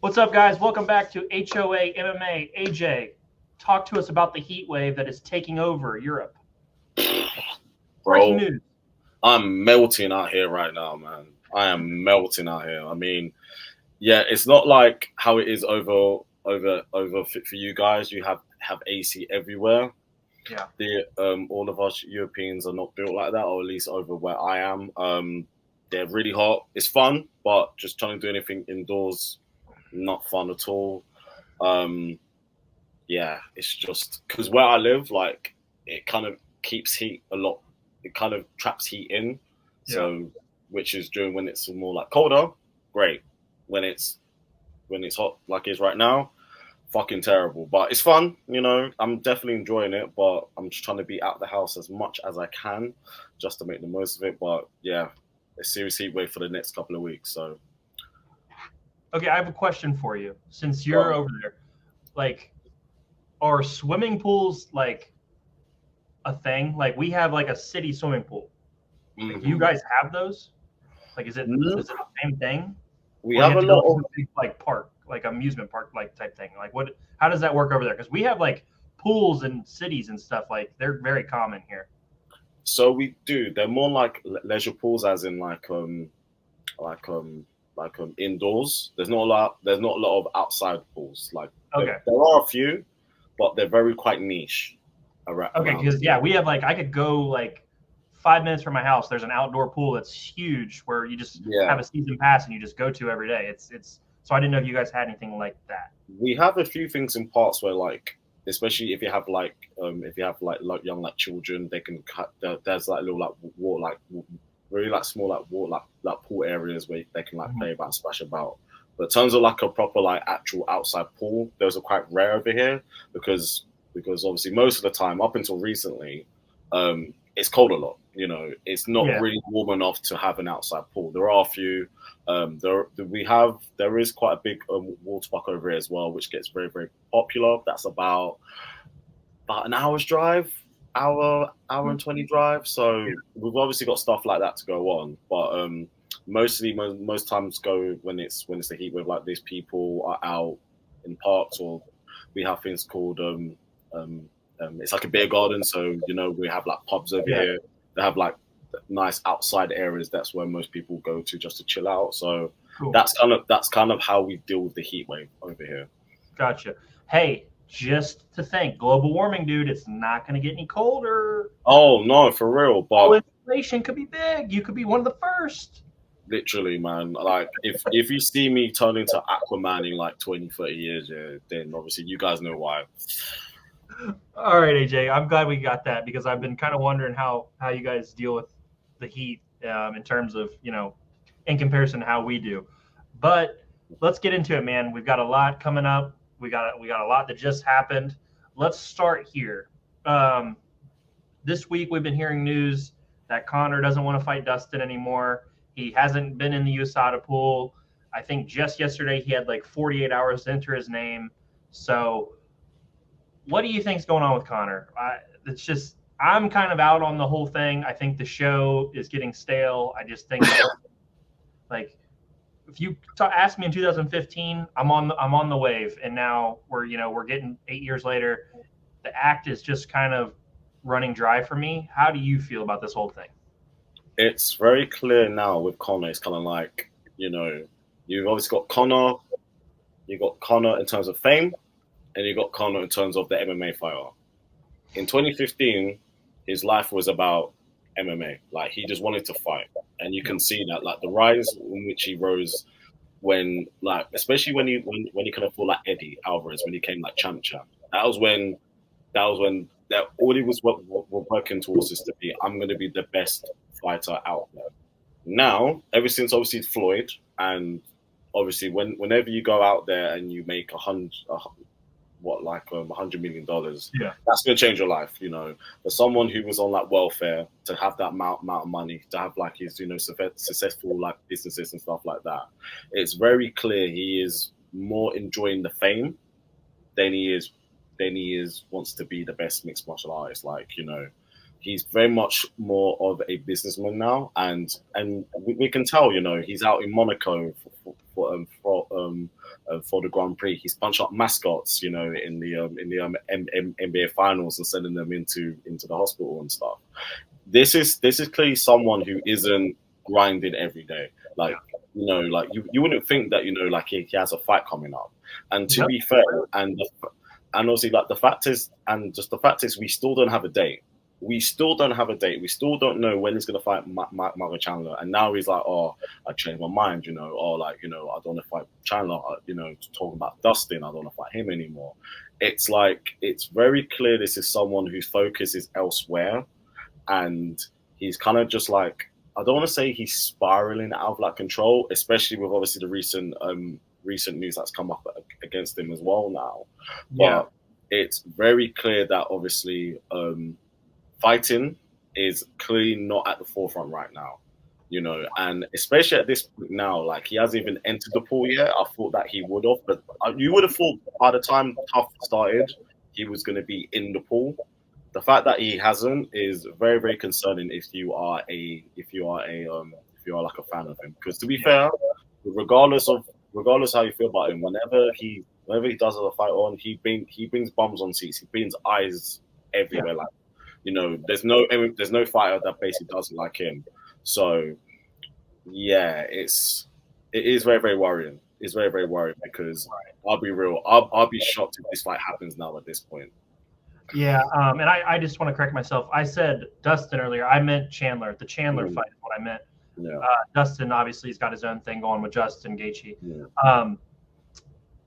What's up, guys? Welcome back to HOA MMA. AJ, talk to us about the heat wave that is taking over Europe. Breaking Bro, news. I'm melting out here right now, man. I am melting out here. I mean, yeah, it's not like how it is for you guys. You have AC everywhere. Yeah. The all of us Europeans are not built like that, or at least over where I am. They're really hot. It's fun, but just trying to do anything indoors, not fun at all. Um, yeah, it's just because where I live, like it kind of keeps heat a lot. It kind of traps heat in, Yeah. so which is during when it's more like colder, great. When it's hot like it is right now, fucking terrible. But it's fun, you know. I'm definitely enjoying it, but I'm just trying to be out the house as much as I can, just to make the most of it. But yeah, a serious heat wave for the next couple of weeks. So Okay, I have a question for you. Since you're well, over there, like, are swimming pools like a thing? Like, we have like a city swimming pool. Like, do you mhm. guys have those? Like, is it the same thing, We or you have have a to go lot to of. a big like park, like amusement park, like type thing? Like, what? How does that work over there? Because we have like pools in cities and stuff. Like, they're very common here. So we do. They're more like leisure pools, as in like indoors. There's not a lot. There's not a lot of outside pools. Like Okay. there are a few, but they're very quite niche Okay, around because yeah, we have like I could go like 5 minutes from my house. There's an outdoor pool that's huge where you just have Yeah, a season pass and you just go to every day. It's so I didn't know if you guys had anything like that. we have a few things in parts where like, especially if you have like young like children, they can cut. There's like little like water really like small like water like pool areas where they can like Mhm. play about, splash about. But in terms of like a proper like actual outside pool, those are quite rare over here because obviously most of the time up until recently, it's cold a lot. You know, it's not Yeah. really warm enough to have an outside pool. There are a few. There is quite a big water park over here as well, which gets very popular. That's about an hour's drive, hour and 20 drive. So we've obviously got stuff like that to go on, but mostly most times go when it's the heat wave like this. People are out in parks, or we have things called um, it's like a beer garden. So you know we have like pubs over Yeah. here. They have like nice outside areas. That's where most people go to just to chill out. So Cool. that's kind of how we deal with the heat wave over here. Gotcha. Hey, just to think, global warming, dude, it's not going to get any colder. Oh no, for real. Oh, But inflation could be big. You could be one of the first. literally, man, like if you see me turn into Aquaman in like 20, 30 years, yeah, then obviously you guys know why. All right, AJ. I'm glad we got that because I've been kind of wondering how you guys deal with the heat in terms of in comparison to how we do. But let's get into it, man. We've got a lot coming up. We got a lot that just happened. Let's start here. Um, this week we've been hearing news that Conor doesn't want to fight Dustin anymore. He hasn't been in the USADA pool. I think just yesterday he had like 48 hours to enter his name. So what do you think's going on with Conor? It's just I'm kind of out on the whole thing. I think the show is getting stale. I just think like if you asked me in 2015, I'm on the wave, and now we're getting 8 years later. The act is just kind of running dry for me. How do you feel about this whole thing? It's very clear now with Connor. It's kind of like, you know, you've obviously got Connor, you got Connor in terms of fame, and you got Connor in terms of the MMA fighter. In 2015, his life was about MMA. Like he just wanted to fight, and you can see that like the rise in which he rose when like especially when he kind of fought like Eddie Alvarez when he came like champ. That was when that all he was working towards is to be I'm going to be the best fighter out there. Now, ever since obviously Floyd, and obviously whenever you go out there and you make $100 million, Yeah. that's gonna change your life. You know, for someone who was on like welfare to have that amount of money, to have like his successful like businesses and stuff like that, it's very clear he is more enjoying the fame than he is wants to be the best mixed martial artist. Like you know, he's very much more of a businessman now, and we can tell. You know, he's out in Monaco for the Grand Prix. He's punched up mascots, you know, in the NBA finals and sending them into the hospital and stuff. This is clearly someone who isn't grinding every day. Like, you know, like you wouldn't think that, you know, like he has a fight coming up. And to be fair, and obviously, like the fact is, we still don't have a date. We still don't have a date. We still don't know when he's going to fight Marvin Chandler. And now he's like, oh, I changed my mind, you know, or like, you know, I don't want to fight Chandler, you know, talking about Dustin, I don't want to fight him anymore. It's like, it's very clear this is someone whose focus is elsewhere. And he's kind of just like, I don't want to say he's spiraling out of like control, especially with obviously the recent news that's come up against him as well now. But it's very clear that obviously fighting is clearly not at the forefront right now, you know, and especially at this point now, like he hasn't even entered the pool yet. I thought that he would have, but you would have thought by the time Tough started, he was going to be in the pool. The fact that he hasn't is very, very concerning if you are like a fan of him. Because to be fair, regardless how you feel about him, whenever he does have a fight on, he brings bums on seats, he brings eyes everywhere. Like, you know, there's no fighter that basically doesn't like him. So yeah, it is very, very worrying. It's very, very worrying because I'll be real, I'll be shocked if this fight happens now at this point. Yeah, and I just want to correct myself. I said Dustin earlier. I meant Chandler. The Chandler fight is what I meant. Yeah. Dustin obviously has got his own thing going with Justin Gaethje.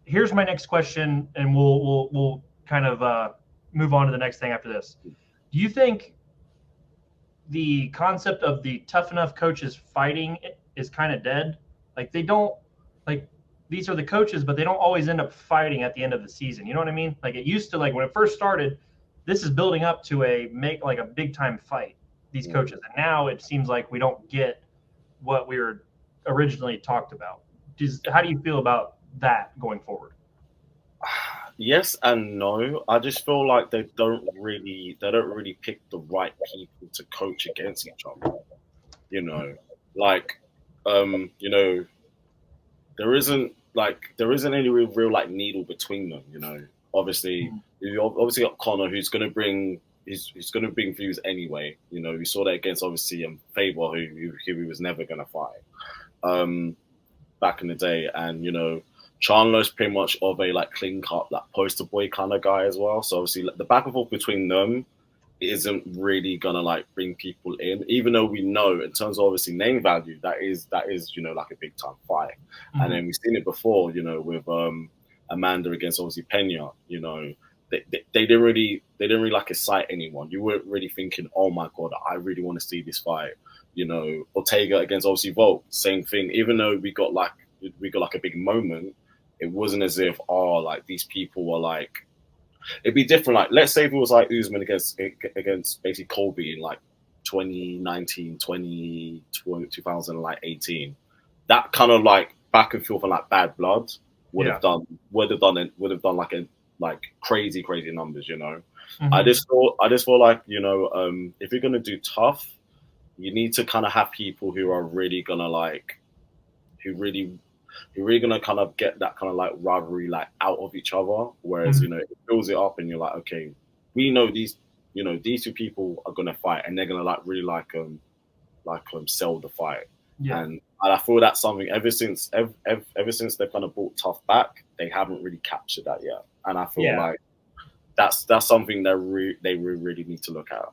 Here's my next question, and we'll kind of move on to the next thing after this. Do you think the concept of the tough enough coaches fighting is kind of dead? Like they don't like these are the coaches, but they don't always end up fighting at the end of the season. You know what I mean? Like it used to, like when it first started, this is building up to a big time fight, these coaches. And now it seems like we don't get what we were originally talked about. How do you feel about that going forward? Yes and no. I just feel like they don't really pick the right people to coach against each other. You know, like you know, there isn't any real like needle between them. You know, obviously you obviously got Conor who's going to bring views anyway. You know, we saw that against obviously Faber who he was never going to fight back in the day, and you know. Chandler's pretty much of a like clean cut, like poster boy kind of guy as well. So obviously the back and forth between them isn't really gonna like bring people in, even though we know in terms of obviously name value that is you know like a big time fight. And then we've seen it before, you know, with Amanda against obviously Pena. You know, they didn't really like excite anyone. You weren't really thinking, oh my god, I really want to see this fight. You know, Ortega against obviously Volk, same thing. Even though we got like a big moment. It wasn't as if, like these people were like, it'd be different. Like, let's say if it was like Usman against basically Colby in like 2019, 2018. That kind of like back and forth and like bad blood would have done like crazy numbers, you know. I just feel like, you know, if you're gonna do tough, you need to kind of have people who are really gonna like, who really gonna kind of get that kind of like rivalry like out of each other. Whereas, you know, it builds it up and you're like, okay, we know these two people are gonna fight and they're gonna like really sell the fight. And I feel that's something ever since they've kind of brought Tough back, they haven't really captured that yet. And I feel like that's something that they really need to look at.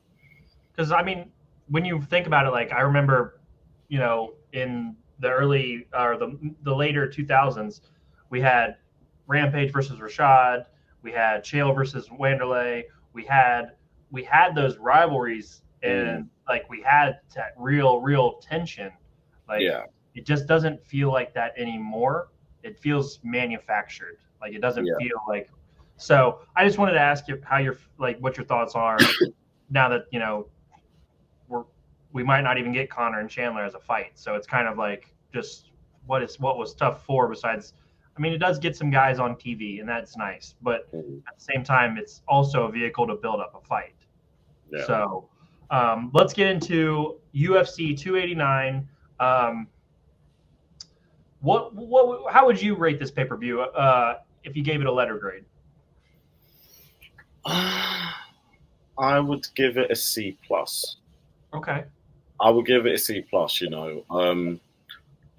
Because I mean, when you think about it, like I remember, you know, in the early or the later 2000s, we had Rampage versus Rashad, we had Chael versus Wanderlei, we had those rivalries, and like we had that real tension. Like it just doesn't feel like that anymore. It feels manufactured. Like it doesn't feel like. So I just wanted to ask you how you're like what your thoughts are now that, you know, we might not even get Conor and Chandler as a fight. So it's kind of like just what was tough for besides, I mean, it does get some guys on TV and that's nice, but at the same time, it's also a vehicle to build up a fight. Yeah. So let's get into UFC 289. How would you rate this pay-per-view if you gave it a letter grade? I would give it a C plus. Okay. I would give it a C plus.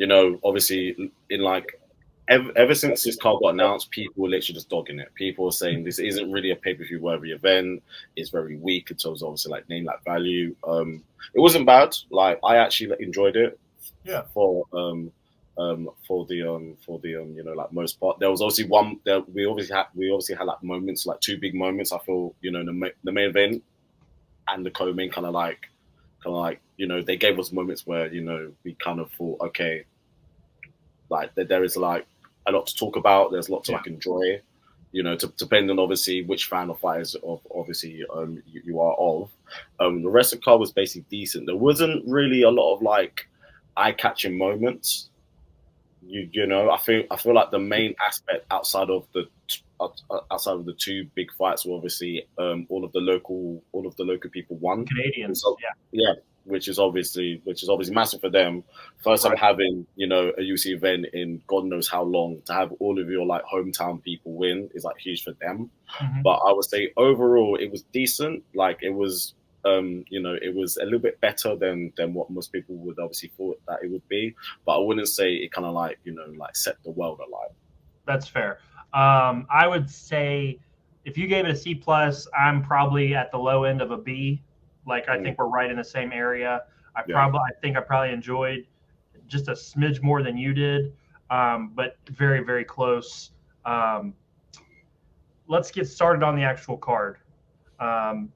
Obviously, in like ever since this card got announced, people were literally just dogging it. People were saying this isn't really a pay per view worthy event. It's very weak in terms of obviously like name like value. It wasn't bad. Like I actually enjoyed it. Yeah. Like most part. There was obviously one that we obviously had like moments, like two big moments. I feel the main event and the co-main kind of like they gave us moments where we kind of thought, okay, like there is like a lot to talk about. There's a lot to like enjoy. Depending on obviously which fan of fighters of obviously you are of. The rest of the card was basically decent. There wasn't really a lot of like eye-catching moments. I feel like the main aspect outside of the two big fights were obviously all of the local people won. Canadians. So, yeah, which is obviously massive for them. First time having a UC event in God knows how long, to have all of your like hometown people win is like huge for them. Mm-hmm. But I would say overall it was decent. Like it was it was a little bit better than what most people would obviously thought that it would be. But I wouldn't say it kind of like like set the world alight. That's fair. I would say if you gave it a C plus, I'm probably at the low end of a B. Like I think we're right in the same area. I think I probably enjoyed just a smidge more than you did, but very very close. Let's get started on the actual card.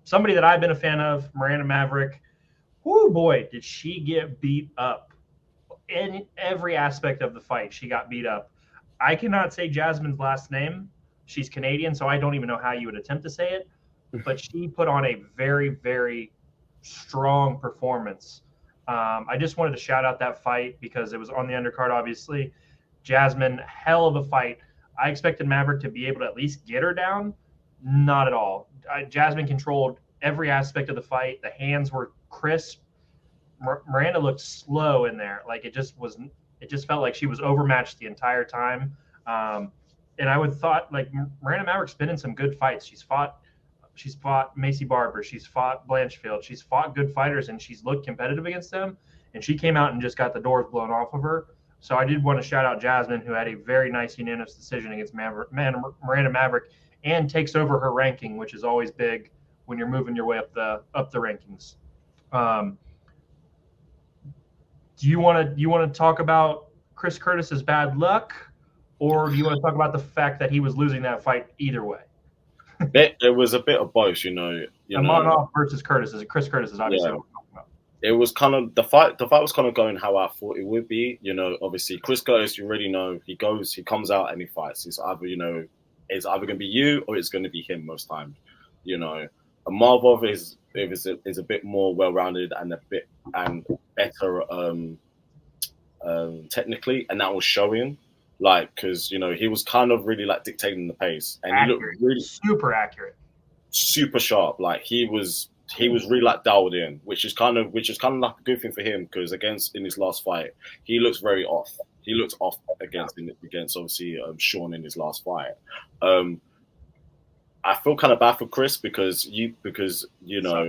Somebody that I've been a fan of, Miranda Maverick. Whoo boy, did she get beat up in every aspect of the fight. She got beat up. I cannot say Jasmine's last name. She's Canadian, so I don't even know how you would attempt to say it. But she put on a very, very strong performance. I just wanted to shout out that fight because it was on the undercard, obviously. Jasmine, hell of a fight. I expected Maverick to be able to at least get her down. Not at all. Jasmine controlled every aspect of the fight. The hands were crisp. Miranda looked slow in there. Like it just felt like she was overmatched the entire time. And I would thought like Miranda Maverick's been in some good fights. She's fought Macy Barber. She's fought Blanchfield. She's fought good fighters and she's looked competitive against them. And she came out and just got the doors blown off of her. So I did want to shout out Jasmine, who had a very nice unanimous decision against Miranda Maverick, and takes over her ranking, which is always big when you're moving your way up the rankings. Do you want to talk about Chris Curtis's bad luck, or do you want to talk about the fact that he was losing that fight either way? It was a bit of both, Amanov versus Curtis. Chris Curtis is obviously what we're talking about. It was kind of the fight was kind of going how I thought it would be. Obviously Chris Curtis, you already know he comes out and he fights. It's either going to be you or it's going to be him most times. Marvin is a bit more well rounded and better technically, and that was showing. Like, because he was kind of really like dictating the pace, and accurate. He looked really super accurate, super sharp. Like he was really like dialed in, which is kind of like a good thing for him because in his last fight he looks very off. He looked off against obviously Sean in his last fight. I feel kind of bad for Chris because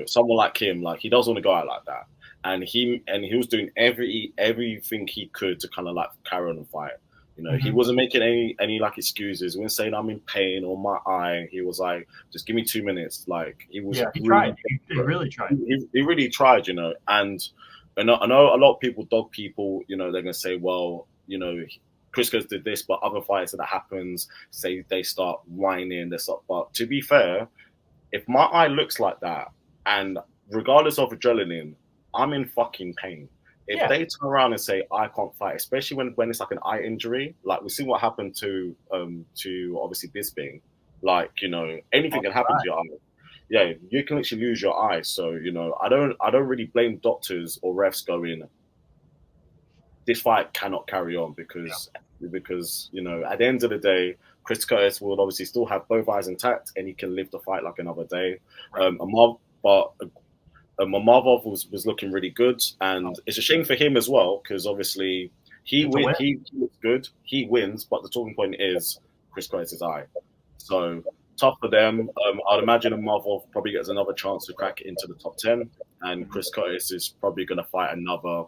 someone like him, like he doesn't want to go out like that, and he was doing everything he could to kind of like carry on the fight. He wasn't making any like excuses. He wasn't saying I'm in pain or my eye. He was like, just give me 2 minutes. Like he was. Yeah, he tried. He really tried. He really tried. And I know a lot of people dog people. They're gonna say, well, Chris Curtis did this, but other fights that happens, say they start whining. But to be fair, if my eye looks like that, and regardless of adrenaline, I'm in fucking pain. If they turn around and say I can't fight, especially when it's like an eye injury, like we see what happened to obviously Bisping, like anything can happen to your eye. Yeah, you can actually lose your eye. So I don't really blame doctors or refs going, this fight cannot carry on because at the end of the day, Chris Curtis will obviously still have both eyes intact and he can live the fight like another day. Right. Mamavov was looking really good, and it's a shame for him as well because obviously It's a win. He looks good. He wins, but the talking point is Chris Curtis' eye. So tough for them. I'd imagine Marvel probably gets another chance to crack into the top 10, and Chris Curtis is probably going to fight another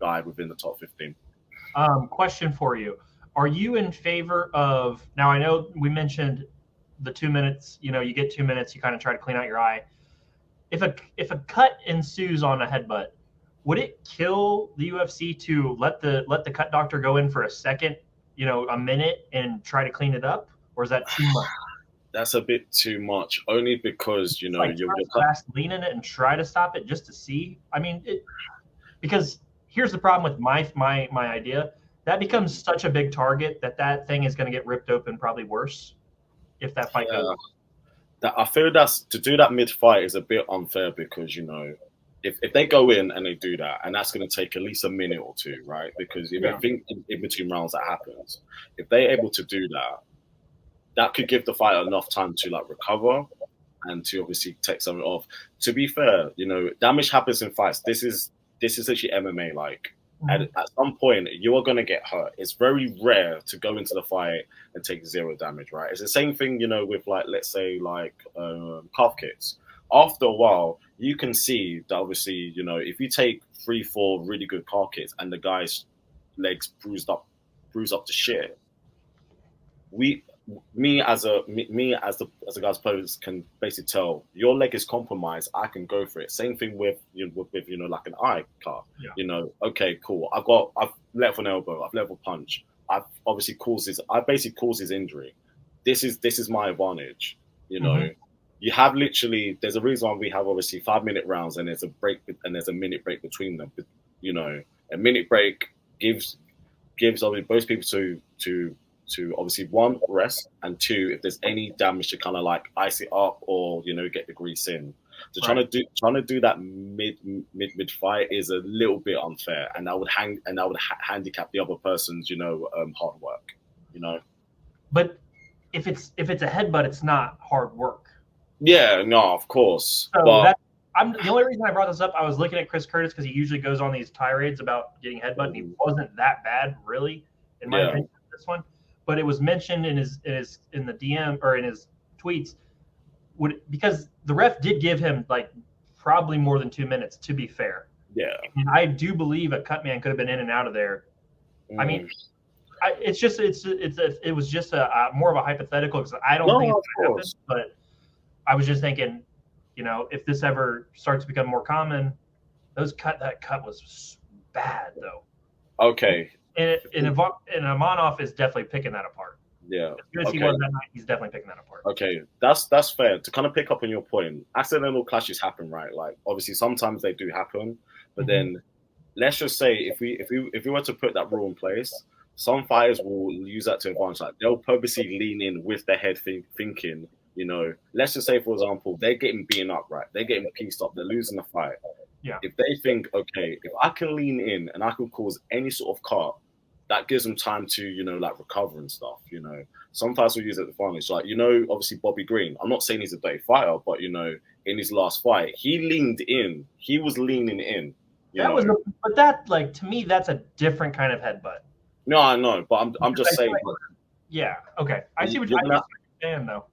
guy within the top 15. Question for you: are you in favor of? Now I know we mentioned the 2 minutes. You know, you get 2 minutes. You kind of try to clean out your eye. If a cut ensues on a headbutt, would it kill the UFC to let the cut doctor go in for a second, a minute and try to clean it up, or is that too much? That's a bit too much, only because you're fast lean in it and try to stop it just to see. I mean, because here's the problem with my idea. That becomes such a big target that thing is going to get ripped open probably worse if that fight goes. I feel to do that mid-fight is a bit unfair because, if they go in and they do that, and that's going to take at least a minute or two, right? Because if I think in between rounds that happens, if they're able to do that, that could give the fighter enough time to recover and to obviously take something off. To be fair, damage happens in fights. This is actually MMA. At some point, you are going to get hurt. It's very rare to go into the fight and take 0 damage, right? It's the same thing, with let's say calf kicks. After a while, you can see that obviously, if you take 3-4 really good calf kicks and the guy's legs bruised up to shit, me as the guy's players can basically tell your leg is compromised. I can go for it. Same thing with like an eye cut. Yeah. Okay, cool. I've let off an elbow. I've let off a punch. I've obviously basically caused his injury. This is my advantage. You have literally. There's a reason why we have obviously 5-minute rounds and there's a break and there's a minute break between them. A minute break gives obviously both people to obviously 1, rest, and 2, if there's any damage to kind of ice it up or get the grease in. So trying to do that mid fight is a little bit unfair, and that would handicap the other person's hard work. But if it's a headbutt, it's not hard work. Yeah, no, of course. So the only reason I brought this up, I was looking at Chris Curtis because he usually goes on these tirades about getting headbutt, and he wasn't that bad, really, in my opinion. This one. But it was mentioned in the DM or in his tweets, because the ref did give him probably more than 2 minutes. To be fair, and I do believe a cut man could have been in and out of there. I mean, it was just a more of a hypothetical because I don't think it's going to happen. But I was just thinking, if this ever starts to become more common, that cut was bad though. Okay. And Amanov is definitely picking that apart. Yeah. As good as he was that night, he's definitely picking that apart. Okay, that's fair. To kind of pick up on your point, accidental clashes happen, right? Obviously sometimes they do happen, but then let's just say if we were to put that rule in place, some fighters will use that to advantage. They'll purposely lean in with their head thinking, let's just say, for example, they're getting beaten up, right? They're getting pieced up. They're losing the fight. Yeah. If they think, okay, if I can lean in and I can cause any sort of cut, that gives them time to, recover and stuff, Some fighters will use it advantage. Obviously Bobby Green. I'm not saying he's a dirty fighter, but, in his last fight, he leaned in. He was leaning in. But that, to me, that's a different kind of headbutt. No, I know, but I'm just saying. Yeah. Okay. I see what you're saying, though.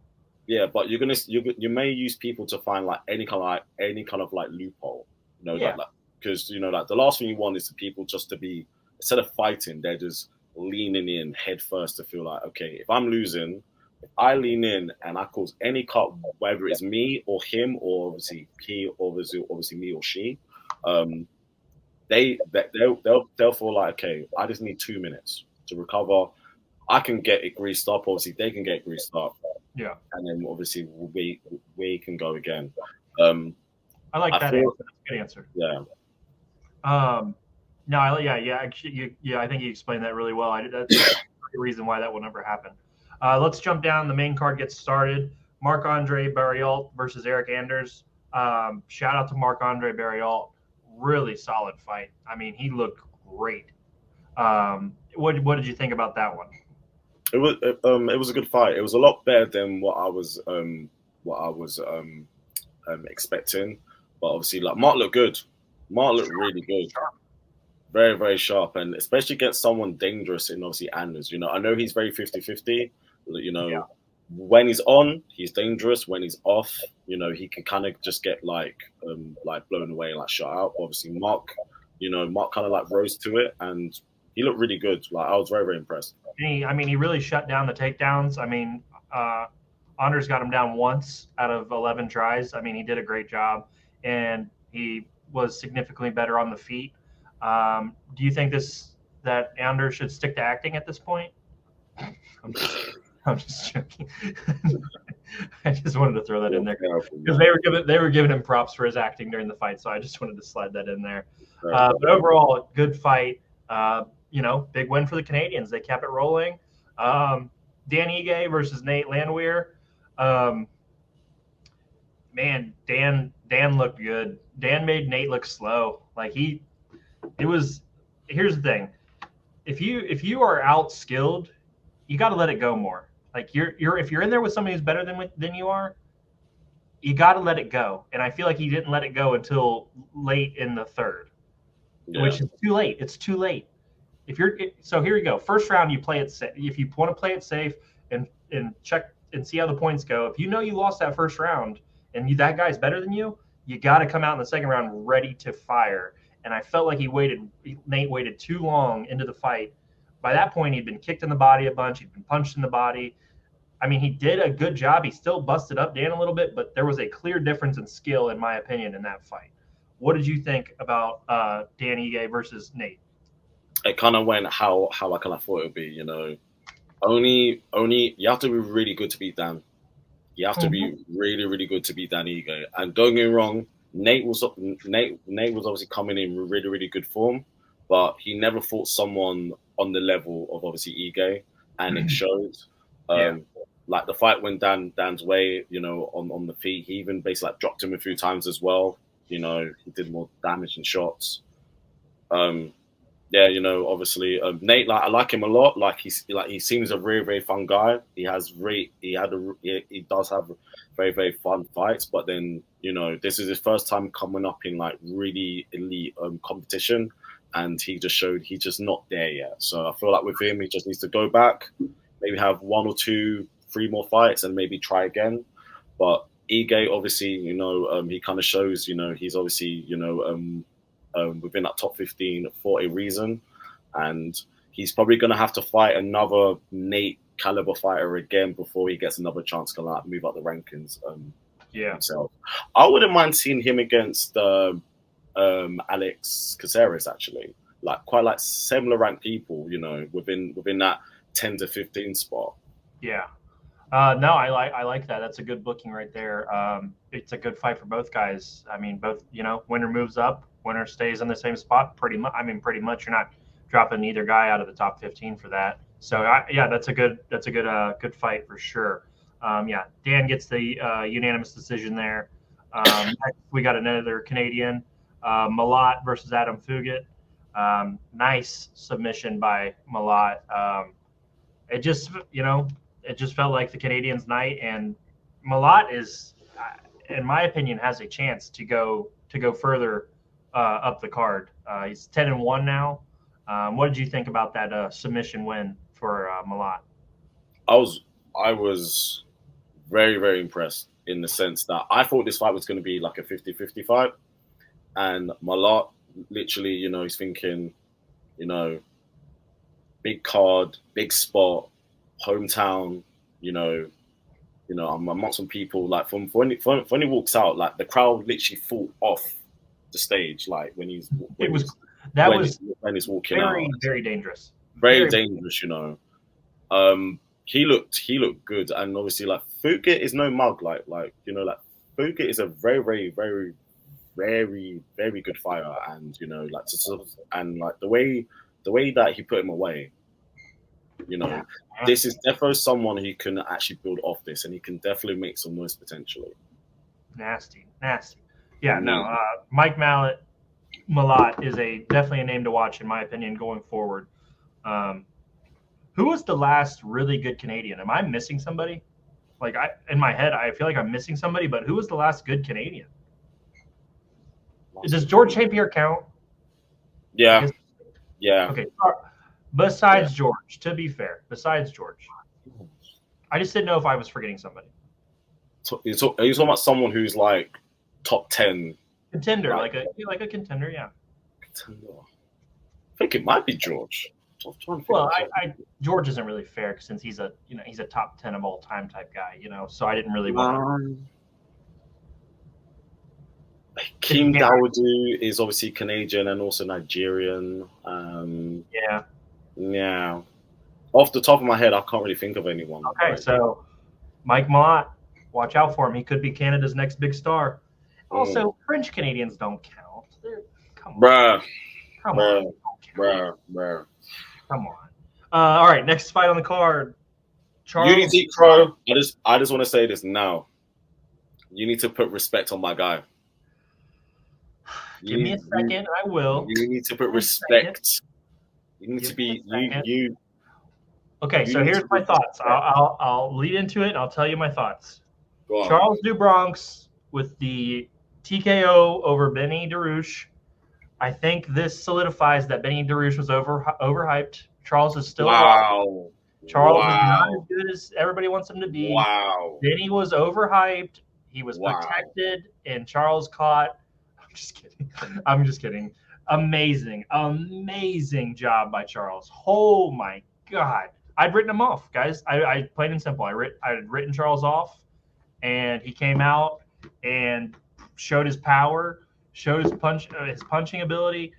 Yeah, but you may use people to find any kind of loophole, because the last thing you want is the people just to be, instead of fighting, they're just leaning in head first to feel like, okay, if I'm losing, if I lean in and I cause any cut, whether it's me or him or obviously he or obviously me or she, they'll feel like, okay, I just need 2 minutes to recover. I can get it greased up. Obviously, they can get it greased up. Yeah, and then obviously we can go again. I like that answer. That's a good answer. Yeah. No, actually, I think you explained that really well. That's the reason why that will never happen. Let's jump down. The main card gets started. Marc-Andre Barriault versus Eric Anders. Shout out to Marc-Andre Barriault. Really solid fight. I mean, he looked great. What did you think about that one? It was a good fight. It was a lot better than what I was expecting. But obviously, Mark looked good. Mark looked really good. very, very sharp, and especially against someone dangerous in obviously Anders. You know, I know he's very 50-50. You Yeah. know, when he's on, he's dangerous. When he's off, you know, he can kind of just get like blown away, like shot out. Obviously, Mark kind of like rose to it, and he looked really good. Like I was very, very impressed. He really shut down the takedowns. I mean, Anders got him down once out of 11 tries. I mean, he did a great job, and he was significantly better on the feet. Do you think that Anders should stick to acting at this point? I'm just, I'm just joking. I just wanted to throw that in there because they were giving him props for his acting during the fight, so I just wanted to slide that in there. But overall, good fight. Big win for the Canadians. They kept it rolling. Dan Ige versus Nate Landwehr. Man, Dan looked good. Dan made Nate look slow. Here's the thing. If you are out skilled, you got to let it go more. Like if you're in there with somebody who's better than you are, you got to let it go. And I feel like he didn't let it go until late in the third, which is too late. It's too late. So here you go. First round, you play it safe. If you want to play it safe and check and see how the points go, if you know you lost that first round and that guy's better than you, you got to come out in the second round ready to fire. And I felt like Nate waited too long into the fight. By that point, he'd been kicked in the body a bunch. He'd been punched in the body. I mean, he did a good job. He still busted up Dan a little bit, but there was a clear difference in skill, in my opinion, in that fight. What did you think about Dan Ige versus Nate? It kind of went how I kind of thought it would be. You know, only you have to be really good to beat Dan. You have to be really, really good to beat Dan Ige. And don't get me wrong, Nate was obviously coming in with really, really good form, but he never fought someone on the level of obviously Ige, and it showed. Like the fight went Dan's way, you know, on the feet. He even basically like dropped him a few times as well. You know, he did more damage and shots. You know, obviously Nate, like I like him a lot. Like he seems a very, very fun guy. He does have very, very fun fights. But then, you know, this is his first time coming up in like really elite competition, and he just showed he's just not there yet. So I feel like with him, he just needs to go back, maybe have 1 or 2, 3 more fights, and maybe try again. But Ige, obviously, you know, he kind of shows, you know, he's obviously, you know, within that top 15 for a reason, and he's probably going to have to fight another Nate caliber fighter again before he gets another chance to like move up the rankings. Himself. I wouldn't mind seeing him against Alex Caceres, actually, like quite like similar ranked people, you know, within that 10 to 15 spot. Yeah. No, I like that. That's a good booking right there. It's a good fight for both guys. I mean, both, you know, winner moves up, winner stays in the same spot. Pretty much you're not dropping either guy out of the top 15 for that. So that's a good fight for sure. Dan gets the unanimous decision there. Next we got another Canadian, Malott versus Adam Fugit. Nice submission by Malott. It just felt like the Canadians' night, and Malott is, in my opinion, has a chance to go further up the card. He's 10-1 now. What did you think about that submission win for Malott? I was very, very impressed in the sense that I thought this fight was going to be like a 50-50 fight, and Malott literally, you know, he's thinking, you know, big card, big spot, hometown, you know, I'm amongst some people. Like when he walks out, like the crowd literally fall off the stage. Like when he's walking very, out, very dangerous, very dangerous. You know, he looked good, and obviously like Fugit is no mug. Like you know, like Fugit is a very, very, very, very, very good fighter, and you know, like the way that he put him away. You know, this is definitely someone who can actually build off this, and he can definitely make some noise potentially. Nasty. Yeah, no. Mike Malott is definitely a name to watch in my opinion going forward. Who was the last really good Canadian? Am I missing somebody? Like in my head, I feel like I'm missing somebody. But who was the last good Canadian? Does George St. Pierre count? Yeah. Yeah. Okay. Besides George, to be fair, besides George, I just didn't know if I was forgetting somebody. So, are you talking about someone who's like top 10? Contender, Like, like a contender, yeah. I think it might be George. I'm trying to think Well, of George isn't really fair since he's a top 10 of all time type guy, So I didn't really want to. Kim Dawudu is obviously Canadian and also Nigerian. Yeah. Yeah. Off the top of my head, I can't really think of anyone. Okay, so Mike Malott, watch out for him. He could be Canada's next big star. Also, French Canadians don't count. Come on. Come on. Come on. All right, next fight on the card. Unity Pro. I just want to say this now. You need to put respect on my guy. Give me a second. I will. You need to put respect. You need to be you. Okay, so here's my thoughts. I'll lead into it. And I'll tell you my thoughts. Charles do Bronx with the TKO over Benny DeRouche. I think this solidifies that Benny DeRouche was overhyped. Charles is still Charles is not as good as everybody wants him to be. Benny was overhyped. He was protected, and Charles caught. I'm just kidding. I'm just kidding. Amazing job by Charles. Oh my God. I'd written him off, guys. I plain and simple. I had written Charles off, and he came out and showed his power, showed his punching ability.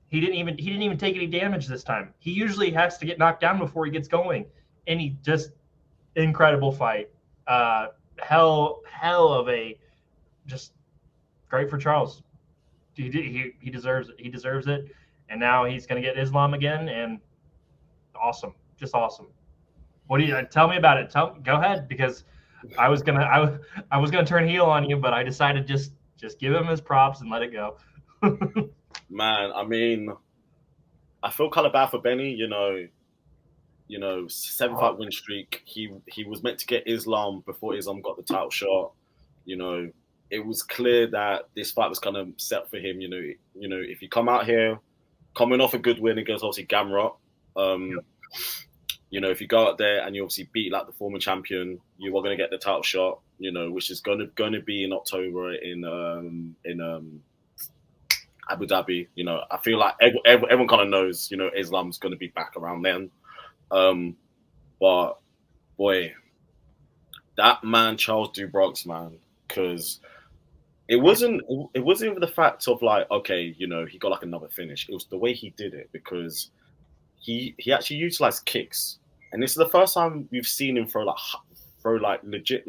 He didn't even take any damage this time. He usually has to get knocked down before he gets going, and he just incredible fight. Hell of a just great for Charles. He deserves it. He deserves it, and now he's going to get Islam again, and awesome, just awesome. What do you tell me about it? Go ahead, because I was gonna turn heel on you, but I decided just give him his props and let it go. Man, I mean, I feel kind of bad for Benny. 7-fight win streak. He was meant to get Islam before Islam got the title shot. It was clear that this fight was kind of set for him. If you come out here, coming off a good win against obviously Gamrot, if you go out there and you obviously beat like the former champion, you are going to get the title shot. Which is going to be in October in Abu Dhabi. I feel like everyone kind of knows. Islam's going to be back around then. But boy, that man Charles do Bronx, man, because it wasn't even the fact of like, okay, he got like another finish. It was the way he did it, because he actually utilized kicks, and this is the first time we've seen him throw legit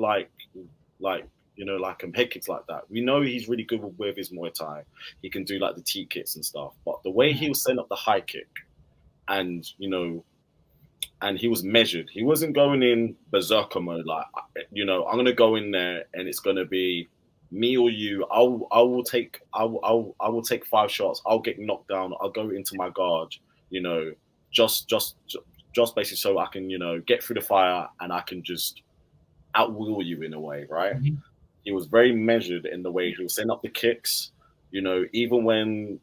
head kicks like that. We know he's really good with his Muay Thai. He can do like the T kicks and stuff, but the way he was setting up the high kick, and and he was measured. He wasn't going in berserker mode. Like, I'm gonna go in there and it's gonna be me or you. I will take 5 shots. I'll get knocked down. I'll go into my guard. Just basically so I can get through the fire and I can just outwill you in a way, right? Mm-hmm. He was very measured in the way he was setting up the kicks. Even when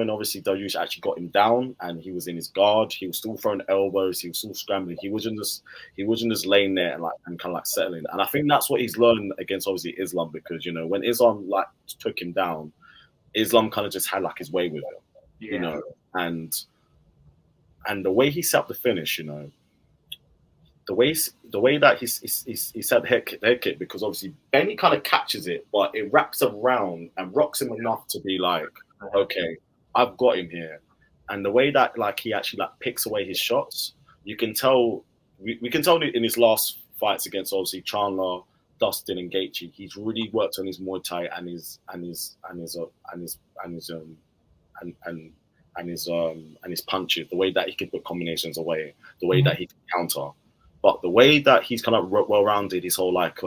obviously Dariush actually got him down and he was in his guard, he was still throwing elbows, he was still scrambling. He wasn't just laying there and kind of like settling. And I think that's what he's learned against obviously Islam, because when Islam like took him down, Islam kind of just had like his way with him, and the way he set up the finish, the way that he set the head kick, because obviously Benny kind of catches it, but it wraps around and rocks him enough to be like, okay, I've got him here. And the way that like he actually like picks away his shots, you can tell. We can tell in his last fights against obviously Chandler, Dustin, and Gaethje, he's really worked on his Muay Thai and his punches, the way that he can put combinations away, the way that he can counter. But the way that he's kind of well-rounded, his whole like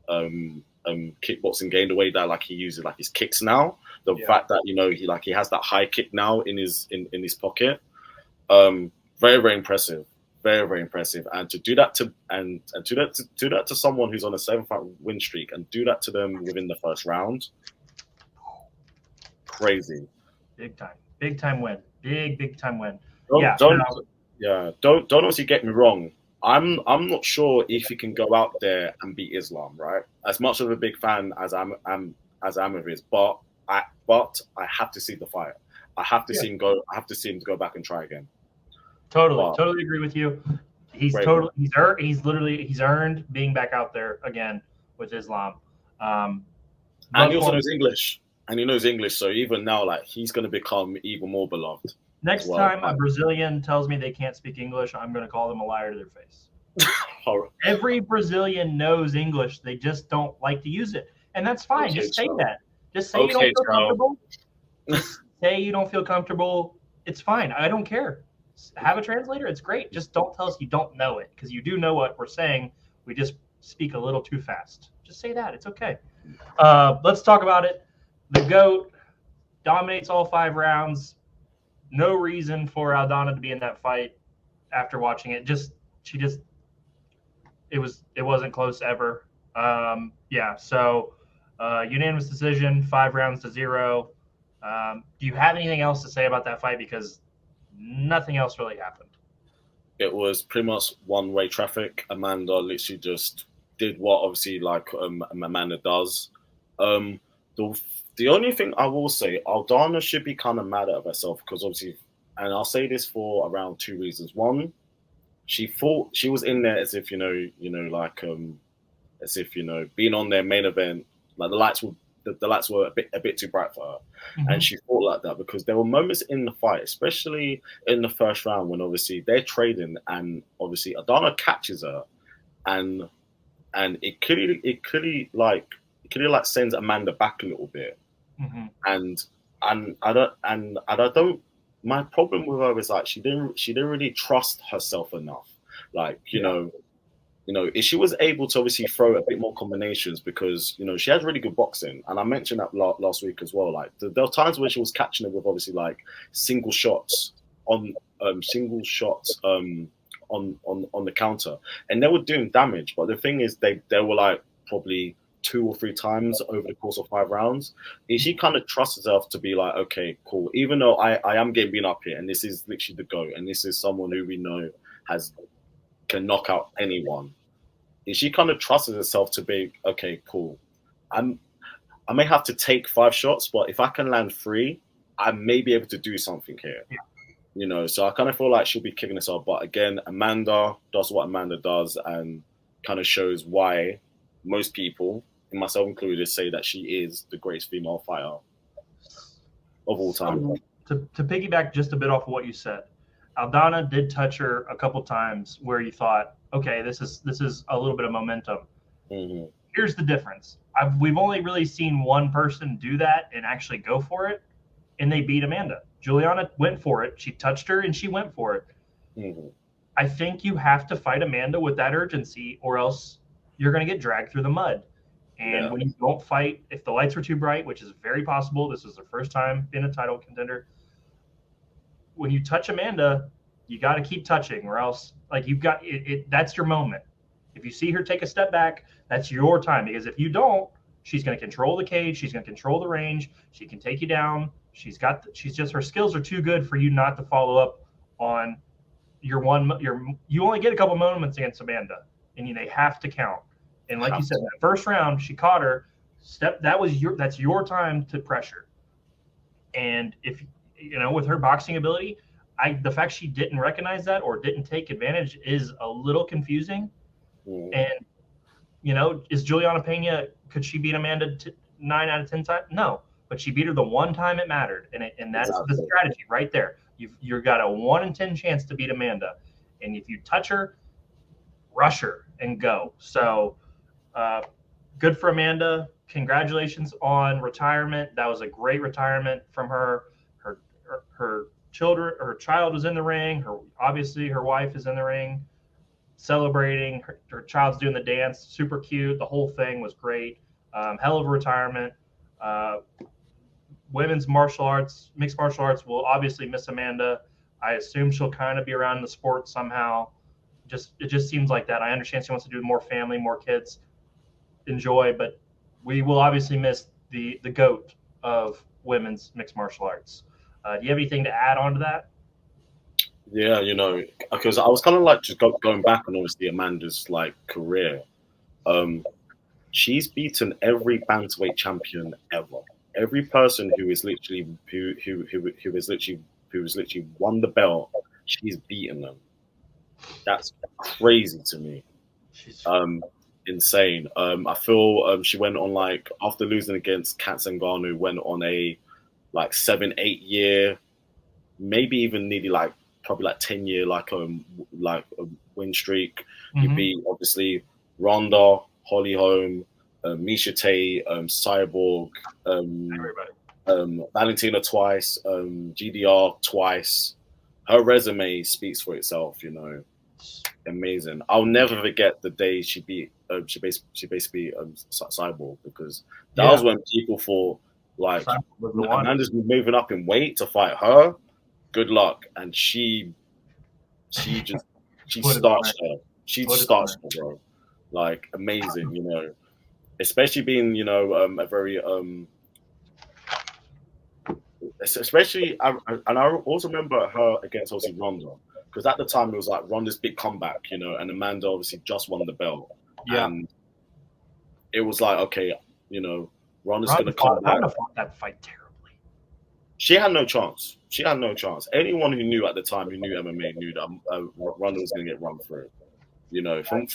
kickboxing game, the way that like he uses like his kicks now, the fact that he has that high kick now in his pocket, very very impressive, very very impressive. And to do that to someone who's on a 7-fight win streak and do that to them within the first round, crazy. Big time win. Big time win. Don't Yeah. don't No, yeah, don't honestly get me wrong. I'm not sure if he can go out there and beat Islam, right? As much of a big fan as I'm of his, but I have to see the fight. I have to yeah. see him go. I have to see him to go back and try again. But Totally agree with you. great one. He's earned being back out there again with Islam. Um, And he love also Corn. knows English. And he knows English, so even now, like he's gonna become even more beloved as Next well. time a Brazilian tells me they can't speak English, I'm going to call them a liar to their face. Horror. Every Brazilian knows English, they just don't like to use it, and that's fine. Okay, Just say so that. Just say you don't okay, feel so comfortable. Just say you don't feel comfortable. It's fine. I don't care. Have a translator. It's great. Just don't tell us you don't know it, because you do know what we're saying. We just speak a little too fast. Just say that. It's okay. Let's talk about it. The GOAT dominates all 5 rounds. No reason for Aldana to be in that fight after watching it. It wasn't close ever. Yeah, so unanimous decision, 5 rounds to 0. Do you have anything else to say about that fight? Because nothing else really happened. it was pretty much one-way traffic. Amanda literally just did what obviously like Amanda does. Um, the the only thing I will say, Aldana should be kind of mad at herself because obviously, and I'll say this for around 2 reasons. One, she thought she was in there as if like as if being on their main event, like the lights were a bit too bright for her, and she thought like that because there were moments in the fight, especially in the first round when obviously they're trading and obviously Adana catches her, and it clearly like sends Amanda back a little bit, Mm-hmm. and I don't. My problem with her is like she didn't really trust herself enough, like Yeah. if she was able to obviously throw a bit more combinations because she has really good boxing, and I mentioned that last week as well. Like there were times where she was catching it with obviously like single shots on on the counter, and they were doing damage. But the thing is, they were like probably 2 or 3 times over the course of 5 rounds. And she kind of trusts herself to be like, okay, cool. Even though I am getting beaten up here, and this is literally the GOAT, and this is someone who we know has can knock out anyone. She kind of trusted herself to be okay, cool. I'm I may have to take 5 shots, but if I can land 3, I may be able to do something here. Yeah. So I kind of feel like she'll be kicking this off. But again, Amanda does what Amanda does and kind of shows why most people, and myself included, say that she is the greatest female fighter of all time. So, to piggyback just a bit off of what you said, Aldana did touch her a couple times where you thought, okay, this is a little bit of momentum. Mm-hmm. Here's the difference. We've only really seen one person do that and actually go for it, and they beat Amanda. Juliana went for it. She touched her and she went for it. Mm-hmm. I think you have to fight Amanda with that urgency, or else you're going to get dragged through the mud. And when you don't fight, if the lights are too bright, which is very possible, this is the first time being a title contender. When you touch Amanda, you got to keep touching, or else like you've got it. That's your moment. If you see her take a step back, that's your time. Because if you don't, she's going to control the cage. She's going to control the range. She can take you down. She's just her skills are too good for you not to follow up on you only get a couple moments against Amanda, and they have to count. And like you said, that first round, she caught her. That's your time to pressure. And if with her boxing ability, the fact she didn't recognize that or didn't take advantage is a little confusing. Mm-hmm. And is Juliana Pena, could she beat Amanda 9 out of 10 times? No, but she beat her the one time it mattered, and that's the strategy right there. You've got a 1 in 10 chance to beat Amanda, and if you touch her, rush her and go. So, good for Amanda. Congratulations on retirement. That was a great retirement from her. Her child was in the ring. Obviously her wife is in the ring, celebrating. Her child's doing the dance. Super cute. The whole thing was great. Hell of a retirement. Women's mixed martial arts will obviously miss Amanda. I assume she'll kind of be around the sport somehow. It just seems like that. I understand she wants to do more family, more kids. Enjoy, but we will obviously miss the GOAT of women's mixed martial arts. Do you have anything to add on to that? Yeah, because I was kind of like just going back on obviously Amanda's like career. Um, she's beaten every bantamweight champion ever. Every person who is literally who has literally won the belt, she's beaten them. That's crazy to me. She's Insane. I feel she went on like after losing against Kat Zingano, went on a like 7, 8 year, maybe even nearly like probably like 10 year like a win streak. You beat obviously Ronda, Holly Holm, Misha Tate, Cyborg, everybody. Valentina twice, GDR twice. Her resume speaks for itself, Amazing. I'll never forget the day she beat she basically Cyborg, because that was when people thought like Amanda's moving up in weight to fight her. Good luck, and she starched her. She starched her, bro. Like amazing, especially being a very especially and I also remember her against obviously Ronda, because at the time it was like Ronda's big comeback, and Amanda obviously just won the belt, and it was like okay, Ronda's gonna come back. Ronda fought that fight terribly. She had no chance. She had no chance. Anyone who knew at the time, who knew MMA, knew that Ronda was gonna get run through. From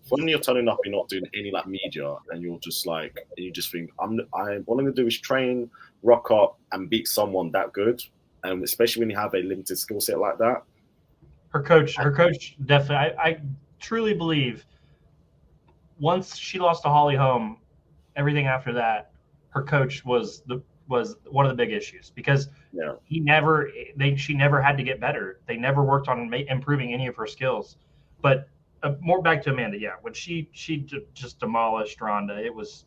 when you're turning up, you're not doing any like media, and you're just like, you just think, all I'm gonna do is train, rock up, and beat someone that good, and especially when you have a limited skill set like that. Her coach definitely. I truly believe once she lost to Holly Holm, everything after that, her coach was one of the big issues, because she never had to get better. They never worked on improving any of her skills, but. More back to Amanda, when she just demolished Ronda, it was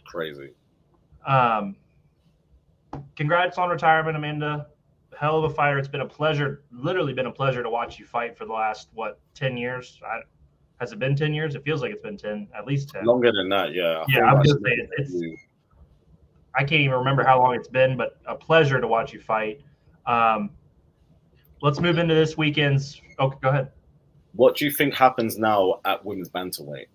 crazy. Congrats on retirement, Amanda. Hell of a fighter. It's been a pleasure, literally been a pleasure to watch you fight for the last 10 years. Has it been 10 years? It feels like it's been 10, at least 10. Longer than that, yeah. I was gonna say I can't even remember how long it's been, but a pleasure to watch you fight. Let's move into this weekend's. Okay, go ahead. What do you think happens now at women's bantamweight?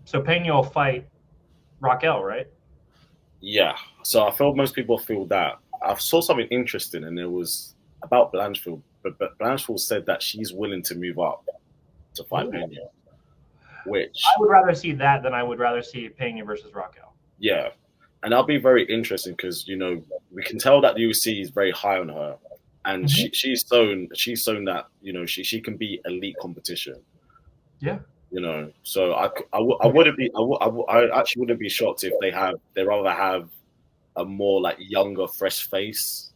So Pena will fight Raquel, right? Yeah. So I feel most people feel that. I saw something interesting, and it was about Blanchfield. But Blanchfield said that she's willing to move up to fight Pena. Which I would rather see that than I would rather see Pena versus Raquel. Yeah. And that'll be very interesting, because we can tell that the UFC is very high on her. And she's shown that she can be elite competition. Yeah. So I actually wouldn't be shocked if they rather have a more like younger, fresh face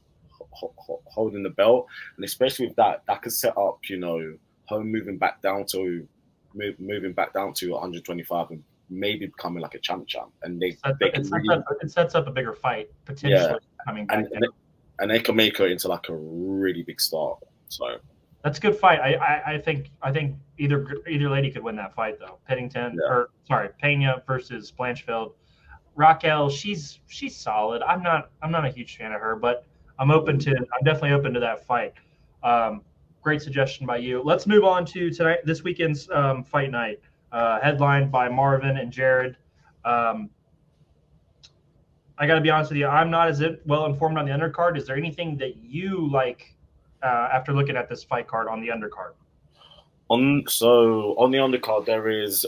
holding the belt, and especially with that could set up her moving back down to 125 and maybe becoming like a champ, and it sets up a bigger fight potentially coming back. And they can make her into like a really big star. So that's a good fight. I think either lady could win that fight though. Pena versus Blanchfield. Raquel, she's solid. I'm not a huge fan of her, but I'm definitely open to that fight. Great suggestion by you. Let's move on to this weekend's fight night, headlined by Marvin and Jared. I got to be honest with you, I'm not as well informed on the undercard. Is there anything that you like after looking at this fight card on the undercard? On the undercard, there is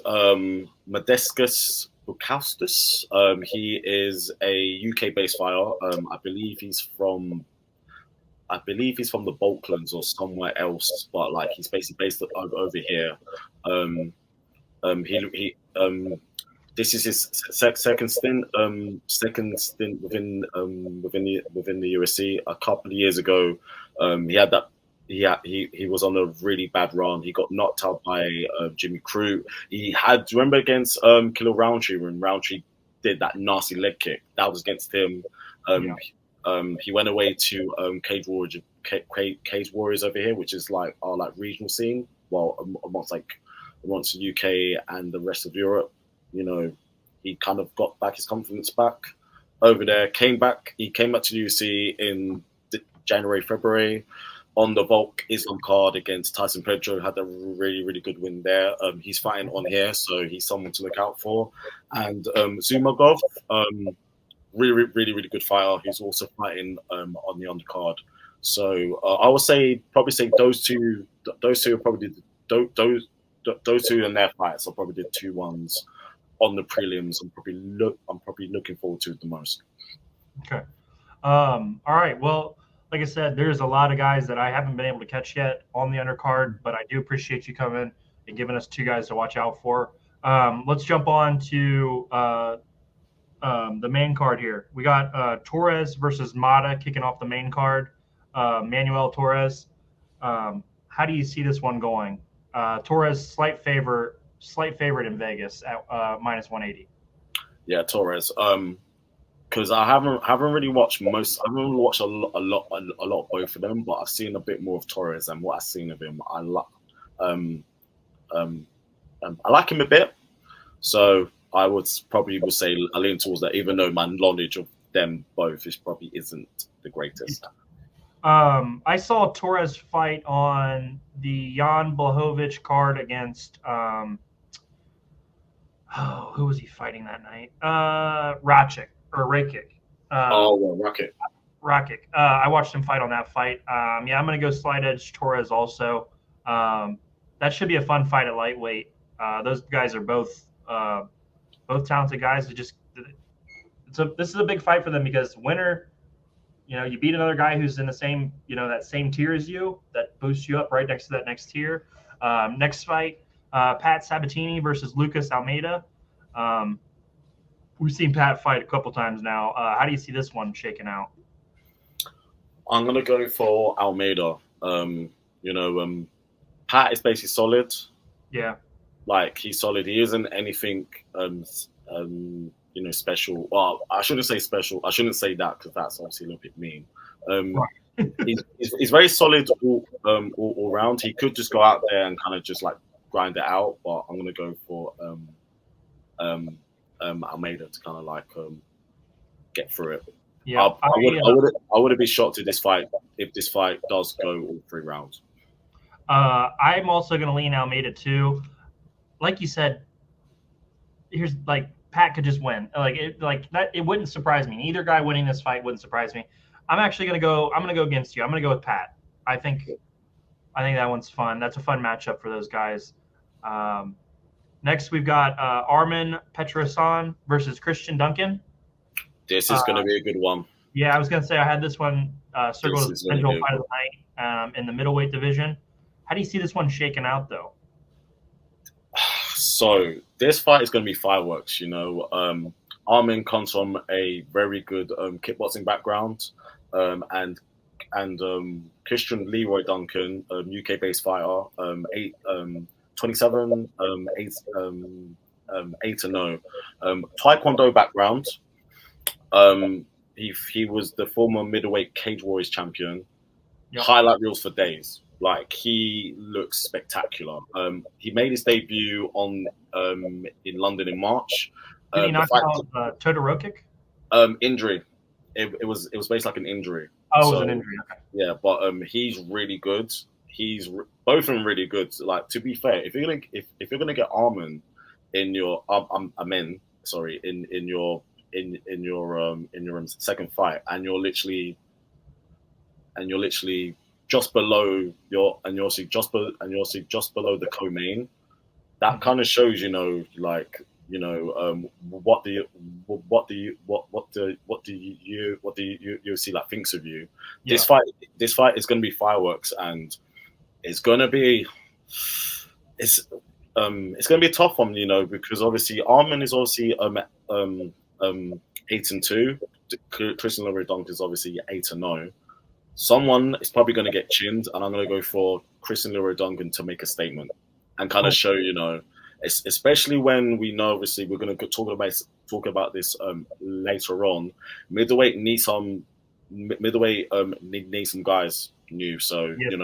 Modestus Bukauskas. He is a UK-based fighter. I believe he's from the Balkans or somewhere else, but like he's basically based over here. This is his second stint within the UFC. A couple of years ago, he was on a really bad run. He got knocked out by Jimmy Crute. Remember against Killer Roundtree, when Roundtree did that nasty leg kick? That was against him. He went away to Cage Warriors over here, which is like our regional scene. Well, amongst the UK and the rest of Europe. he kind of got back his confidence back over there. He came back to the UFC in January, February on the Volk Islam card against Tyson Pedro. Had a really, really good win there. He's fighting on here, so he's someone to look out for. And Zumagov, really, really, really good fighter. He's also fighting on the undercard. So I would probably say those two are probably those two and their fights are probably the two ones on the prelims. I'm probably looking forward to it the most. Okay. All right. Well, like I said, there's a lot of guys that I haven't been able to catch yet on the undercard, but I do appreciate you coming and giving us two guys to watch out for. Let's jump on to the main card here. We got Torres versus Mata kicking off the main card. Manuel Torres. How do you see this one going? Torres slight favorite in Vegas at minus 180. Yeah, Torres. Because I haven't really watched most. I haven't really watched a lot of both of them, but I've seen a bit more of Torres, and what I've seen of him, I like him a bit. So I would say I lean towards that, even though my knowledge of them both isn't the greatest. I saw Torres fight on the Jan Blachowicz card against who was he fighting that night? Rakic. Rakic. Rakic. I watched him fight on that fight. I'm going to go slight edge Torres also. That should be a fun fight at lightweight. Those guys are both talented guys. This is a big fight for them because winner, you beat another guy who's in the same, that same tier as you, that boosts you up right next to that next tier. Next fight, Pat Sabatini versus Lucas Almeida. We've seen Pat fight a couple times now. How do you see this one shaking out? I'm going to go for Almeida. Pat is basically solid. Yeah. Like, he's solid. He isn't anything, special. Well, I shouldn't say special. I shouldn't say that because that's obviously a little bit mean. He's very solid all round. He could just go out there and kind of just like grind it out, but I'm going to go for Almeida to kind of like get through it. Yeah, I would be shocked if this fight does go all 3 rounds. I'm also going to lean Almeida too. Like you said, here's like Pat could just win. It wouldn't surprise me. Either guy winning this fight wouldn't surprise me. I'm going to go against you. I'm going to go with Pat. I think that one's fun. That's a fun matchup for those guys. Next, we've got Arman Petrosan versus Christian Duncan. This is going to be a good one. Yeah, I was going to say I had this one circled as the potential fight of the night in the middleweight division. How do you see this one shaking out, though? So this fight is going to be fireworks. Armin comes from a very good kickboxing background, and Christian Leroy Duncan, UK-based fighter, 27, 8-0, Taekwondo background. He was the former middleweight Cage Warriors champion. Yep. Highlight reels for days. Like, he looks spectacular. He made his debut in London in March. Did he knock out Todorokic? Injury. It was based like an injury. Oh, it was an injury. Okay. Yeah, but he's really good. Both of them really good. Like, to be fair, if you're gonna get Arman in your in your second fight, and you're literally just below just below the co-main, that kind of shows what do you see like thinks of you. Yeah. This fight is going to be fireworks, and it's going to be a tough one, because obviously Arman is 8-2. Christian Leroy Duncan is obviously 8-0. Someone is probably going to get chinned, and I'm going to go for Christian Leroy Duncan to make a statement and kind of show, especially when we know, obviously, we're going to talk about this later on. Middleweight needs some guys new. So, yes,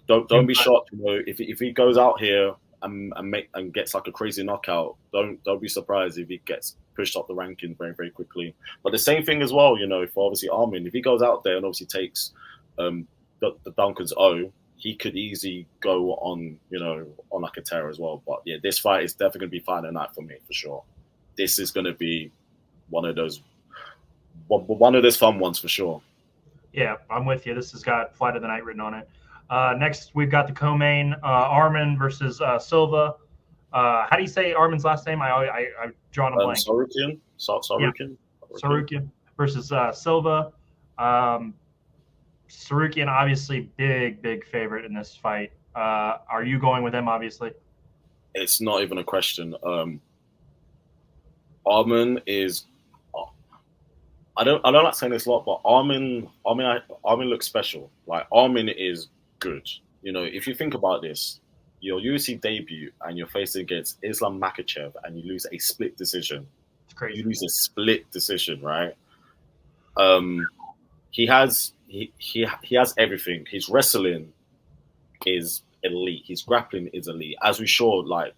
don't be shocked. If he goes out here and gets like a crazy knockout, don't be surprised if he gets pushed up the ranking very, very quickly. But the same thing as well, for obviously Armin, if he goes out there and obviously takes the Duncan's O, he could easily go on, on like a tear as well. But yeah, this fight is definitely going to be fight of the night for me, for sure. This is going to be one of those fun ones for sure. Yeah, I'm with you. This has got fight of the night written on it. Next, we've got the co-main, Armin versus Silva. How do you say Armin's last name? I've drawn a blank. Sarukian. Sarukian versus Silva. Sarukian, obviously, big favorite in this fight. Are you going with him? Obviously, it's not even a question. Armin is. I don't like saying this a lot, but Armin looks special. Like, Armin is good. If you think about this, your UFC debut and you're facing against Islam Makhachev and you lose a split decision. It's crazy. You lose a split decision, right? He has everything. His wrestling is elite. His grappling is elite. As we showed, like,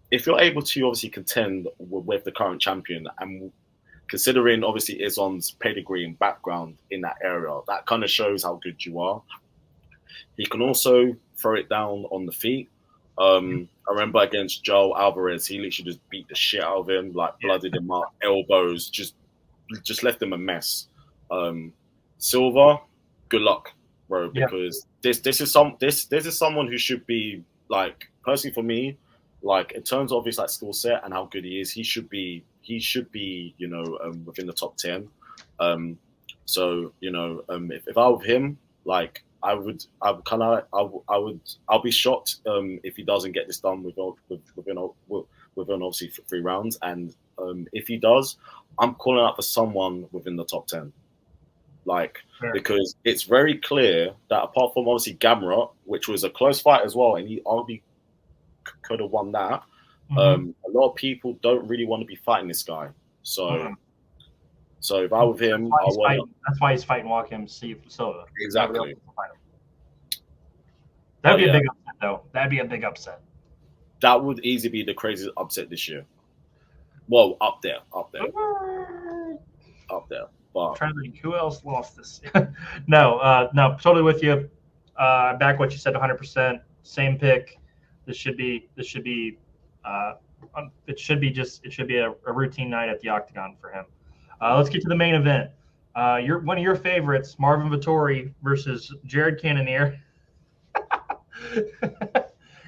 if you're able to obviously contend with the current champion, and considering obviously Islam's pedigree and background in that area, that kind of shows how good you are. He can also throw it down on the feet. I remember against Joe Alvarez, he literally just beat the shit out of him, like blooded him up, elbows, just left him a mess. Silva, good luck, bro, because this is someone who should be, like, personally for me, like, in terms of his like skill set and how good he is, he should be within the top 10. So if I were him, like, I'll be shocked if he doesn't get this done within obviously 3 rounds, and if he does, I'm calling out for someone within the top 10. Like, because it's very clear that apart from obviously Gamrot, which was a close fight as well, and he arguably could have won that. A lot of people don't really want to be fighting this guy. So if I were him, that's why he's fighting Joaquin Silva. Exactly. That'd be a big upset, though. That'd be a big upset. That would easily be the craziest upset this year. Well, up there. But I'm trying to think who else lost this. No, totally with you. Back what you said, 100%. Same pick. It should be a routine night at the Octagon for him. Let's get to the main event. One of your favorites, Marvin Vettori versus Jared Cannonier.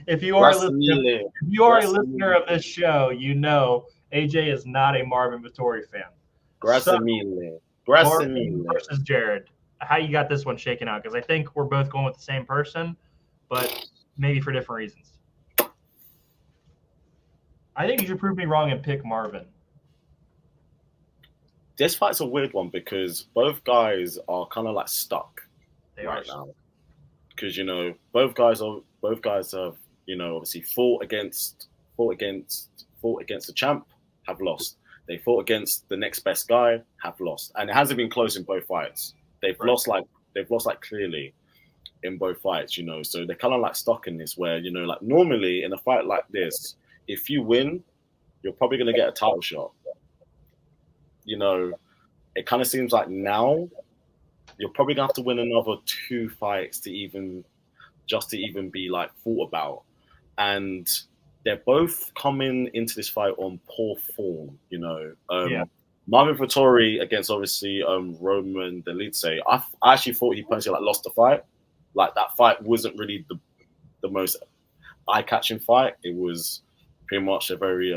If you are a listener of this show, you know AJ is not a Marvin Vettori fan. Marvin versus Jared. How you got this one shaken out? Because I think we're both going with the same person, but maybe for different reasons. I think you should prove me wrong and pick Marvin. This fight's a weird one because both guys are kind of like stuck right now. Because both guys have obviously fought against the champ, have lost. They fought against the next best guy, have lost, and it hasn't been close in both fights. They've lost clearly in both fights. So they're kind of like stuck in this where like normally in a fight like this, if you win, you're probably going to get a title shot. It kind of seems like now you're probably going to have to win another 2 fights to even be like thought about. And they're both coming into this fight on poor form, Marvin Vettori against obviously Roman Dolidze. I actually thought he personally lost the fight. Like, that fight wasn't really the most eye-catching fight. It was pretty much a very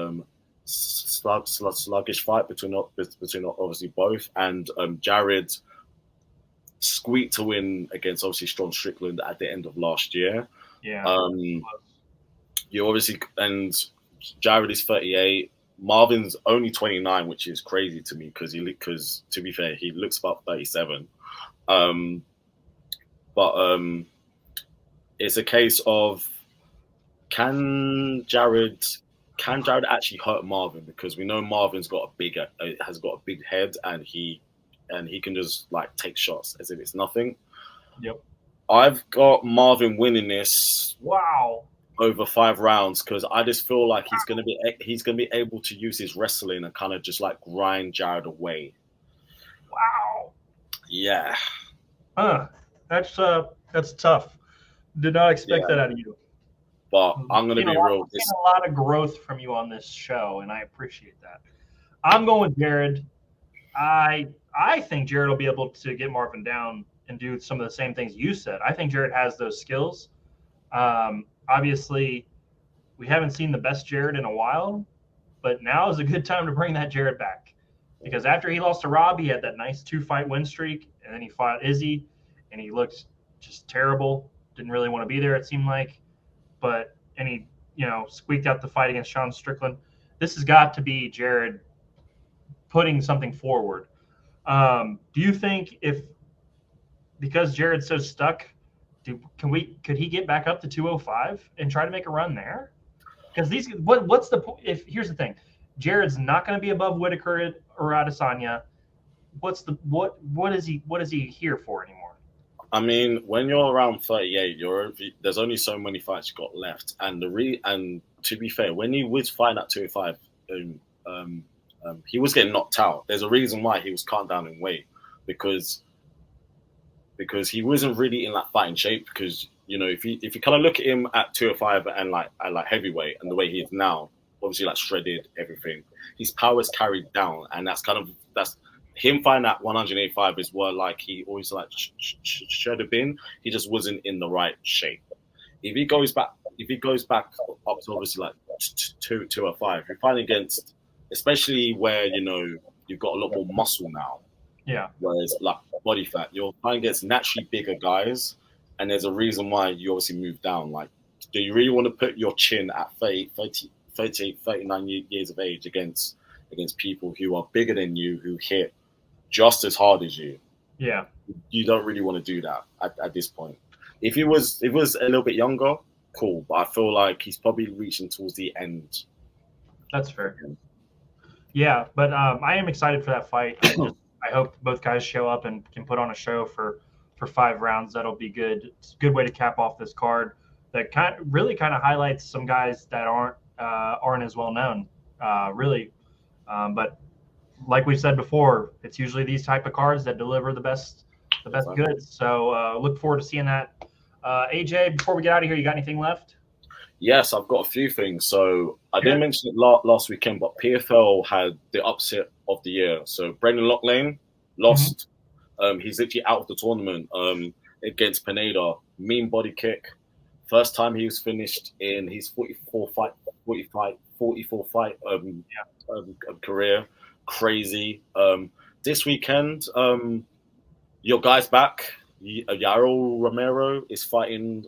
sluggish fight between obviously both. And Jared squeaked to win against obviously Sean Strickland at the end of last year. Yeah. You obviously, and Jared is 38. Marvin's only 29, which is crazy to me because to be fair, he looks about 37. But it's a case of can Jared actually hurt Marvin, because we know Marvin's got has got a big head, and he can just like take shots as if it's nothing. Yep. I've got Marvin winning this. Wow. over 5 rounds because I just feel like he's gonna be able to use his wrestling and kind of just like grind Jared away. Wow. Yeah, Huh. That's tough. Did not expect yeah. that out of you. But I'm gonna be real. Seen a lot of growth from you on this show, and I appreciate that. I'm going with Jared. I think Jared will be able to get Marvin down and do some of the same things you said. I think Jared has those skills. Obviously, we haven't seen the best Jared in a while, but now is a good time to bring that Jared back. Because after he lost to Rob, he had that nice 2-fight win streak, and then he fought Izzy, and he looked just terrible. Didn't really want to be there, it seemed like. But and he, squeaked out the fight against Sean Strickland. This has got to be Jared putting something forward. Do you think because Jared's so stuck, could he get back up to 205 and try to make a run there? Because what's the point? Here's the thing, Jared's not going to be above Whitaker or Adesanya. What is he here for anymore? I mean, when you're around 38, there's only so many fights you got left, and and to be fair, when he was fighting at 205, he was getting knocked out. There's a reason why he was cut down in weight because he wasn't really in that fighting shape. Because if you kind of look at him at 205 and like heavyweight and the way he is now, obviously like shredded everything, his power is carried down, and that's him fighting at 185 is what like he always like should have been. He just wasn't in the right shape. If he goes back up to obviously like 205, you're fighting against, especially where you've got a lot more muscle now. Yeah. Whereas like body fat, you're fighting against naturally bigger guys, and there's a reason why you obviously move down. Like, do you really want to put your chin at 38, 39 years of age against people who are bigger than you, who hit just as hard as you? Yeah. You don't really want to do that at this point. If he was a little bit younger, cool. But I feel like he's probably reaching towards the end. That's fair. Yeah, but I am excited for that fight. I hope both guys show up and can put on a show for 5 rounds. That'll be good. It's a good way to cap off this card. That really highlights some guys that aren't as well known. Really, but like we said before, it's usually these type of cards that deliver the best goods. So look forward to seeing that. AJ, before we get out of here, you got anything left? Yes, I've got a few things. So I didn't mention it last weekend, but PFL had the upset of the year. So Brendan Locklane lost. Mm-hmm. He's literally out of the tournament against Pineda. Mean body kick. First time he was finished in his 44 fight career. Crazy. This weekend, your guy's back. Yarol Romero is fighting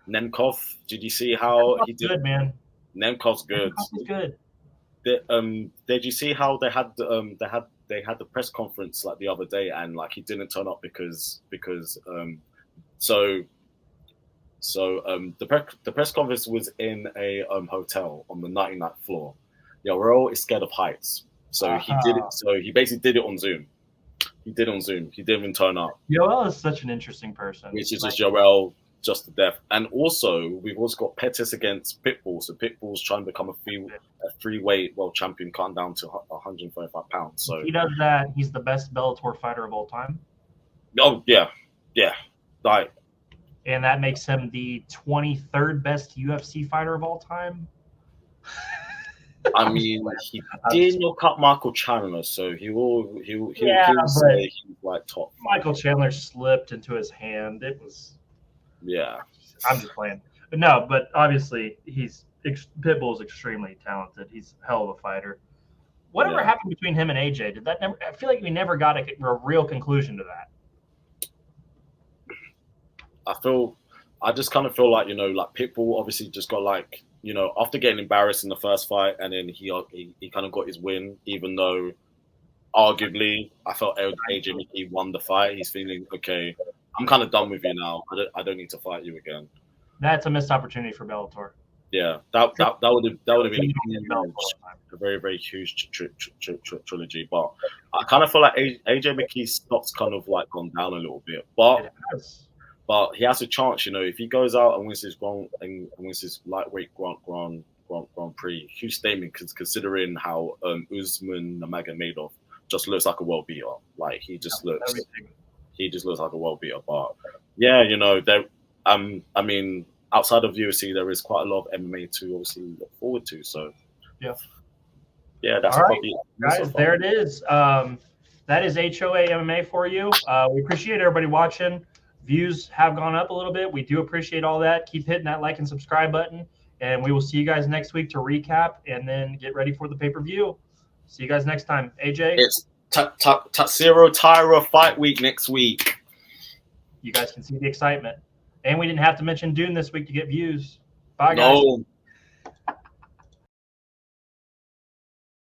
Nemkov. Did you see how he did? Good, man. Nemkov's good. Nemkov is good. Did you see how they had the press conference like the other day, and like he didn't turn up because the press conference was in a hotel on the 99th floor. Yarol is scared of heights, so he did it. So he basically did it on Zoom. He didn't even turn up. Yoel is such an interesting person. Which is just Yoel just to death. And also, we've also got Pettis against Pitbull. So Pitbull's trying to become a three-weight world champion, cutting down to 135 pounds. So if he does that, he's the best Bellator fighter of all time. Oh, yeah. Like, and that makes him the 23rd best UFC fighter of all time. I mean, he did knock up Michael Chandler, so he will say he's like top. Michael Chandler slipped into his hand. It was. Yeah. I'm just playing. But no, but obviously Pitbull is extremely talented. He's a hell of a fighter. Whatever happened between him and AJ? Did that never? I feel like we never got a real conclusion to that. I just kind of feel like like Pitbull obviously just got like. After getting embarrassed in the first fight, and then he kind of got his win, even though arguably I felt AJ Mickey won the fight. He's feeling okay. I'm kind of done with you now. I don't need to fight you again. That's a missed opportunity for Bellator. Yeah, that would have been a very, very huge trilogy. But I kind of feel like AJ Mickey's stock's kind of like gone down a little bit. But But he has a chance, you know, if he goes out and wins his lightweight Grand Prix. Huge statement, considering how Usman Nurmagomedov just looks like a world beater. Like he just looks like a world beater. But yeah, you know, there. I mean, outside of UFC, there is quite a lot of MMA to obviously look forward to. So yeah, that's all right, probably guys. There it is. That is HOA MMA for you. We appreciate everybody watching. Views have gone up a little bit. We do appreciate all that. Keep hitting that like and subscribe button. And we will see you guys next week to recap and then get ready for the pay-per-view. See you guys next time. AJ? It's Tatsuro Taira fight week next week. You guys can see the excitement. And we didn't have to mention Dune this week to get views. Bye, guys. No.